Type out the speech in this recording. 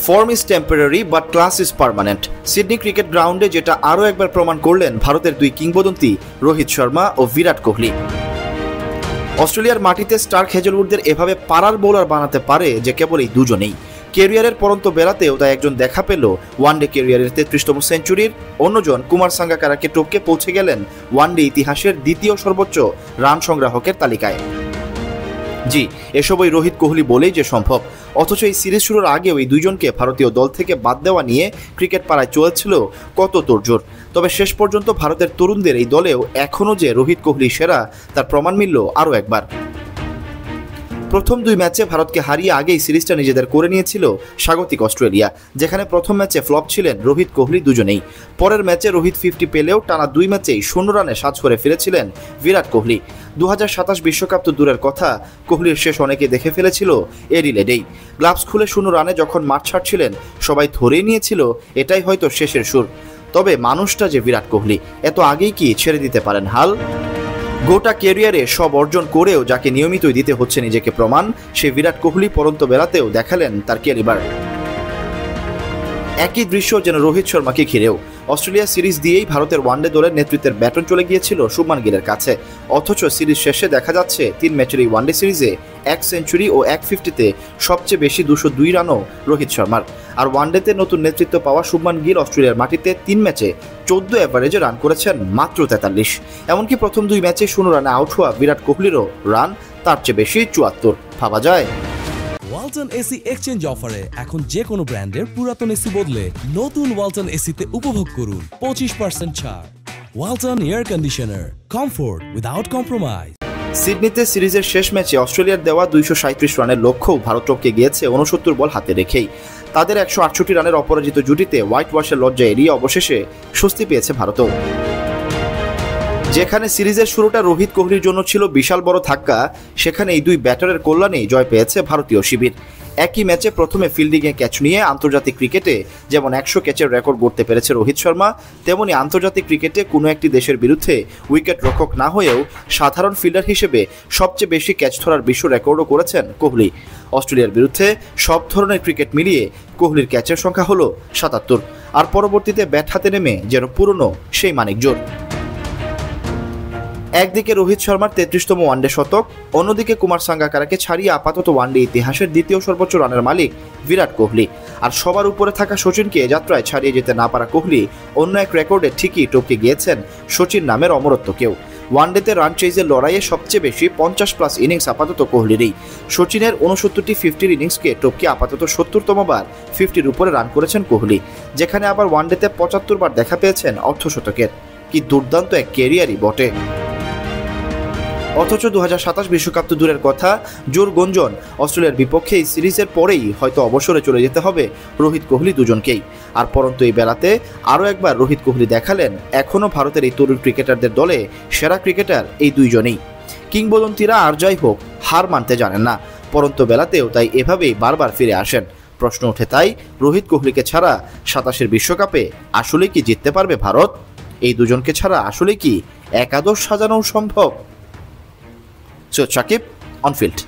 Form is temporary but class is permanent. Sydney cricket গ্রাউন্ডে যেটা আরও একবার প্রমাণ করলেন ভারতের দুই কিংবদন্তি রোহিত শর্মা ও বিরাট কোহলি। অস্ট্রেলিয়ার মাটিতে স্টার্ক হেজেলউডদের এভাবে পাড়ার বোলার বানাতে পারে যে কেবল এই দুজনেই। ক্যারিয়ারের পরন্ত বেলাতেও তাই একজন দেখা পেল ওয়ানডে ক্যারিয়ারের 33তম সেঞ্চুরির, অন্যজন কুমার সাঙ্গাকারাকে টপকে পৌঁছে গেলেন ওয়ানডে ইতিহাসের দ্বিতীয় সর্বোচ্চ রান সংগ্রাহকের তালিকায়। জি, এসবই রোহিত কোহলি বলেই যে সম্ভব। অথচ এই সিরিজ শুরুর আগেও এই দুইজনকে ভারতীয় দল থেকে বাদ দেওয়া নিয়ে ক্রিকেট পাড়ায় চলছিল কত তোড়জোড়। তবে শেষ পর্যন্ত ভারতের তরুণদের এই দলেও এখনও যে রোহিত কোহলি সেরা তার প্রমাণ মিলল আরও একবার। প্রথম দুই ম্যাচে ভারতকে হারিয়ে আগেই সিরিজটা নিজেদের করে নিয়েছিল স্বাগতিক অস্ট্রেলিয়া, যেখানে প্রথম ম্যাচে ফ্লপ ছিলেন রোহিত কোহলি দুজনেই। পরের ম্যাচে রোহিত 50 পেলেও টানা দুই ম্যাচেই 0 রানে সাজ করে ফিরেছিলেন বিরাট কোহলি। 2027 বিশ্বকাপ তো দূরের কথা, কোহলির শেষ অনেকে দেখে ফেলেছিল এডিলেডেই। গ্লাভস খুলে 0 রানে যখন মাঠ ছাড়ছিলেন সবাই ধরেই নিয়েছিল এটাই হয়তো শেষের সুর। তবে মানুষটা যে বিরাট কোহলি, এত আগেই কি ছেড়ে দিতে পারেন হাল? গোটা ক্যারিয়ারে সব অর্জন করেও যাকে নিয়মিতই দিতে হচ্ছে নিজেকে প্রমাণ, সে বিরাট কোহলি পরন্ত বেলাতেও দেখালেন তার ক্যালিবার। একই দৃশ্য যেন রোহিত শর্মাকে ঘিরেও। অস্ট্রেলিয়া সিরিজ দিয়েই ভারতের ওয়ানডে দলের নেতৃত্বের ব্যাটন চলে গিয়েছিল শুভমান গিলের কাছে। অথচ সিরিজ শেষে দেখা যাচ্ছে 3 ম্যাচের এই ওয়ানডে সিরিজে 1 সেঞ্চুরি ও 150-তে সবচেয়ে বেশি 202 রানও রোহিত শর্মার। আর ওয়ানডেতে নতুন নেতৃত্ব পাওয়া শুভমান গিল অস্ট্রেলিয়ার মাটিতে 3 ম্যাচে 14 অ্যাভারেজে রান করেছেন মাত্র 43। এমনকি প্রথম 2 ম্যাচে 0 রানে আউট হওয়া বিরাট কোহলিরও রান তার চেয়ে বেশি 74। ভাবা যায়? ওয়ালটন এসি এক্সচেঞ্জ অফারে এখন যে কোনো ব্র্যান্ডের পুরাতন এসি বদলে নতুন ওয়ালটন এসিতে উপভোগ করুন 25% ছাড়। Walton air conditioner, comfort without compromise. সিডনিতে সিরিজের শেষ ম্যাচে অস্ট্রেলিয়ার দেওয়া 237 রানের লক্ষ্যও ভারত টপকে গিয়েছে 69 বল হাতে রেখেই। তাদের 168 রানের অপরাজিত জুটিতে হোয়াইট ওয়াশের লজ্জা এড়িয়ে অবশেষে স্বস্তি পেয়েছে ভারতও। যেখানে সিরিজের শুরুটা রোহিত কোহলির জন্য ছিল বিশাল বড় ধাক্কা, সেখানে এই দুই ব্যাটারের কল্যাণেই জয় পেয়েছে ভারতীয় শিবির। একই ম্যাচে প্রথমে ফিল্ডিংয়ে ক্যাচ নিয়ে আন্তর্জাতিক ক্রিকেটে যেমন 100 ক্যাচের রেকর্ড গড়তে পেরেছে রোহিত শর্মা, তেমনি আন্তর্জাতিক ক্রিকেটে কোনো একটি দেশের বিরুদ্ধে উইকেট রক্ষক না হয়েও সাধারণ ফিল্ডার হিসেবে সবচেয়ে বেশি ক্যাচ ধরার বিশ্ব রেকর্ডও করেছেন কোহলি। অস্ট্রেলিয়ার বিরুদ্ধে সব ধরনের ক্রিকেট মিলিয়ে কোহলির ক্যাচের সংখ্যা হলো 77। আর পরবর্তীতে ব্যাট হাতে নেমে যেন পুরনো সেই মানিকজোর। একদিকে রোহিত শর্মার 33তম ওয়ানডে শতক, অন্যদিকে কুমার সাঙ্গাকারাকে ছাড়িয়ে আপাতত ওয়ানডে ইতিহাসের দ্বিতীয় সর্বোচ্চ রানের মালিক বিরাট কোহলি। আর সবার উপরে থাকা সচিনকে এ যাত্রায় ছাড়িয়ে যেতে না পারা কোহলি অন্য এক রেকর্ডে ঠিকই টপকে গিয়েছেন সচিন নামের অমরত্বকেও। ওয়ানডেতে রান চেজের লড়াইয়ে সবচেয়ে বেশি 50+ ইনিংস আপাতত কোহলিরই। সচিনের 69টি 50-র ইনিংসকে টপকে আপাতত 70তম বার 50-র উপরে রান করেছেন কোহলি, যেখানে আবার ওয়ানডেতে 75 বার দেখা পেয়েছেন অর্ধশতকের। কি দুর্দান্ত এক ক্যারিয়ারই বটে। অথচ 2027 বিশ্বকাপ তো দূরের কথা, জোর গুঞ্জন অস্ট্রেলিয়ার বিপক্ষে এই সিরিজের পরেই হয়তো অবসরে চলে যেতে হবে রোহিত কোহলি দুজনকেই। আর পরন্তু এই বেলাতে আরও একবার রোহিত কোহলি দেখালেন এখনও ভারতের এই তরুণ ক্রিকেটারদের দলে সেরা ক্রিকেটার এই দুইজনেই। কিংবদন্তিরা আর যাই হোক হার মানতে জানেন না, পরন্তু বেলাতেও তাই এভাবেই বারবার ফিরে আসেন। প্রশ্ন ওঠে তাই, রোহিত কোহলিকে ছাড়া 27-এর বিশ্বকাপে আসলে কি জিততে পারবে ভারত? এই দুজনকে ছাড়া আসলে কি একাদশ সাজানো সম্ভব? সৈয়দ সাকিব, অনফিল্ড।